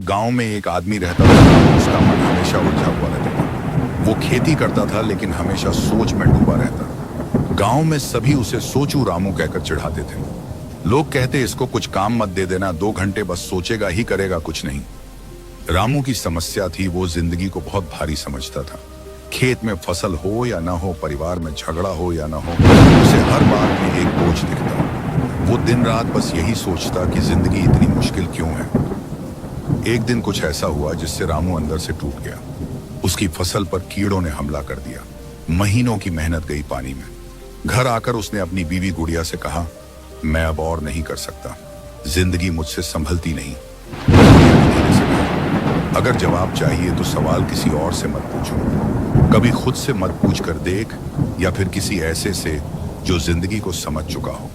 गांव में एक आदमी रहता था। उसका मन हमेशा उलझा हुआ रहता था। वो खेती करता था लेकिन हमेशा सोच में डूबा रहता। गांव में सभी उसे सोचू रामू कहकर चिढ़ाते थे। लोग कहते इसको कुछ काम मत दे देना, 2 घंटे बस सोचेगा ही करेगा कुछ नहीं। रामू की समस्या थी, वो जिंदगी को बहुत भारी समझता था। खेत में फसल हो या ना हो, परिवार में झगड़ा हो या ना हो, उसे हर बात में एक बोझ दिखता। वो दिन रात बस यही सोचता कि जिंदगी इतनी मुश्किल क्यों है। एक दिन कुछ ऐसा हुआ जिससे रामू अंदर से टूट गया। उसकी फसल पर कीड़ों ने हमला कर दिया। महीनों की मेहनत गई पानी में। घर आकर उसने अपनी बीवी गुड़िया से कहा, मैं अब और नहीं कर सकता, जिंदगी मुझसे संभलती नहीं। गुड़िया ने धीरे से कहा, अगर जवाब चाहिए तो सवाल किसी और से मत पूछो, कभी खुद से मत पूछ कर देख, या फिर किसी ऐसे से जो जिंदगी को समझ चुका हो।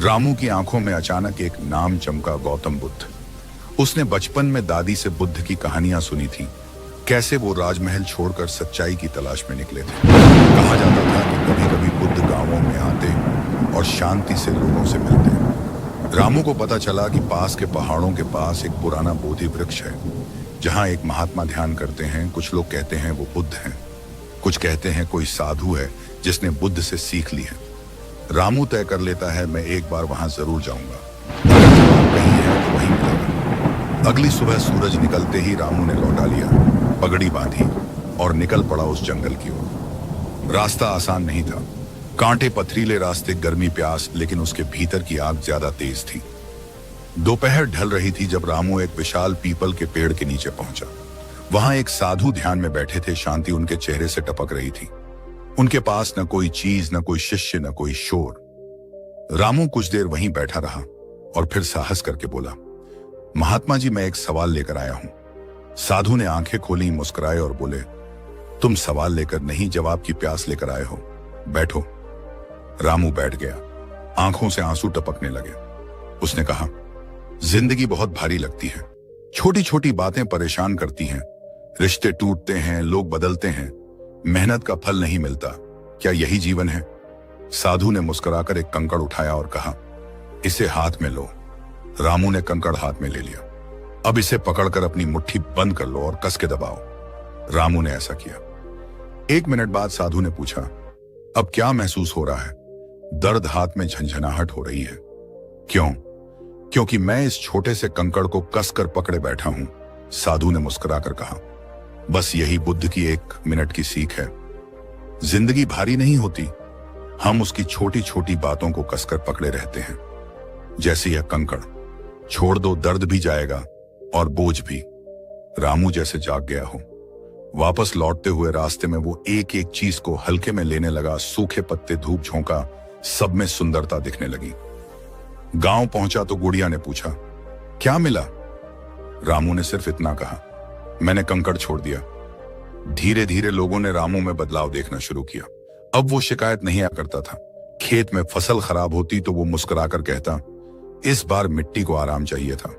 रामू की आंखों में अचानक एक नाम चमका, गौतम बुद्ध। उसने बचपन में दादी से बुद्ध की कहानियां सुनी थी, कैसे वो राजमहल छोड़कर सच्चाई की तलाश में निकले थे। कहा जाता था कि कभी कभी बुद्ध गांवों में आते और शांति से लोगों से मिलते। रामू को पता चला कि पास के पहाड़ों के पास एक पुराना बोधि वृक्ष है, जहां एक महात्मा ध्यान करते हैं। कुछ लोग कहते हैं वो बुद्ध हैं, कुछ कहते हैं कोई साधु है जिसने बुद्ध से सीख ली है। रामू तय कर लेता है, मैं एक बार वहां जरूर जाऊंगा, अगर जवाब कहीं है तो वहीं मिलेगा। अगली सुबह सूरज निकलते ही रामू ने लौटा लिया, पगड़ी बांधी और निकल पड़ा उस जंगल की ओर। रास्ता आसान नहीं था, कांटे पथरीले रास्ते, गर्मी प्यास, लेकिन उसके भीतर की आग ज्यादा तेज थी। दोपहर ढल रही थी जब रामू एक विशाल पीपल के पेड़ के नीचे पहुंचा। वहां एक साधु ध्यान में बैठे थे, शांति उनके चेहरे से टपक रही थी। उनके पास न कोई चीज, न कोई शिष्य, न कोई शोर। रामू कुछ देर वहीं बैठा रहा और फिर साहस करके बोला, महात्मा जी, मैं एक सवाल लेकर आया हूं। साधु ने आंखें खोली, मुस्कुराए और बोले, तुम सवाल लेकर नहीं, जवाब की प्यास लेकर आए हो, बैठो। रामू बैठ गया, आंखों से आंसू टपकने लगे। उसने कहा, जिंदगी बहुत भारी लगती है, छोटी छोटी बातें परेशान करती हैं, रिश्ते टूटते हैं, लोग बदलते हैं, मेहनत का फल नहीं मिलता, क्या यही जीवन है? साधु ने मुस्कुराकर एक कंकड़ उठाया और कहा, इसे हाथ में लो। रामू ने कंकड़ हाथ में ले लिया। अब इसे पकड़कर अपनी मुट्ठी बंद कर लो और कस के दबाओ। रामू ने ऐसा किया। 1 मिनट बाद साधु ने पूछा, अब क्या महसूस हो रहा है? दर्द, हाथ में झंझनाहट हो रही है। क्यों? क्योंकि मैं इस छोटे से कंकड़ को कसकर पकड़े बैठा हूं, साधु ने मुस्कुराकर कहा। बस यही बुद्ध की 1 मिनट की सीख है। जिंदगी भारी नहीं होती, हम उसकी छोटी छोटी बातों को कसकर पकड़े रहते हैं। जैसे यह कंकड़, छोड़ दो, दर्द भी जाएगा और बोझ भी। रामू जैसे जाग गया हो। वापस लौटते हुए रास्ते में वो एक एक चीज को हल्के में लेने लगा। सूखे पत्ते, धूप झोंका, सब में सुंदरता दिखने लगी। गांव पहुंचा तो गुड़िया ने पूछा, क्या मिला? रामू ने सिर्फ इतना कहा, मैंने कंकड़ छोड़ दिया। धीरे धीरे लोगों ने रामू में बदलाव देखना शुरू किया। अब वो शिकायत नहीं करता था। खेत में फसल खराब होती तो वो मुस्कुराकर कहता, इस बार मिट्टी को आराम चाहिए था।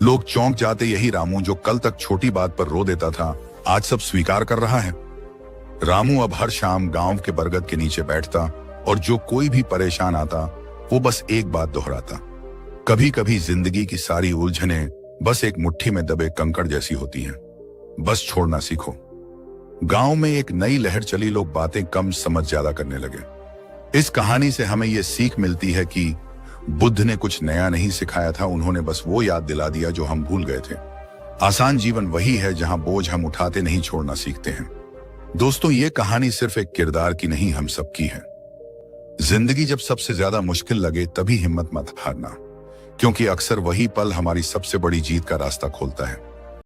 लोग चौंक जाते, यही रामू जो कल तक छोटी बात पर रो देता था, आज सब स्वीकार कर रहा है। रामू अब हर शाम गांव के बरगद के नीचे बैठता और जो कोई भी परेशान आता वो बस एक बात दोहराता, कभी कभी जिंदगी की सारी उलझनें बस एक मुट्ठी में दबे कंकड़ जैसी होती हैं, बस छोड़ना सीखो। गांव में एक नई लहर चली, लोग बातें कम समझ ज्यादा करने लगे। इस कहानी से हमें यह सीख मिलती है कि बुद्ध ने कुछ नया नहीं सिखाया था, उन्होंने बस वो याद दिला दिया जो हम भूल गए थे। आसान जीवन वही है जहां बोझ हम उठाते नहीं, छोड़ना सीखते हैं। दोस्तों, ये कहानी सिर्फ एक किरदार की नहीं, हम सबकी है। जिंदगी जब सबसे ज्यादा मुश्किल लगे तभी हिम्मत मत हारना, क्योंकि अक्सर वही पल हमारी सबसे बड़ी जीत का रास्ता खोलता है।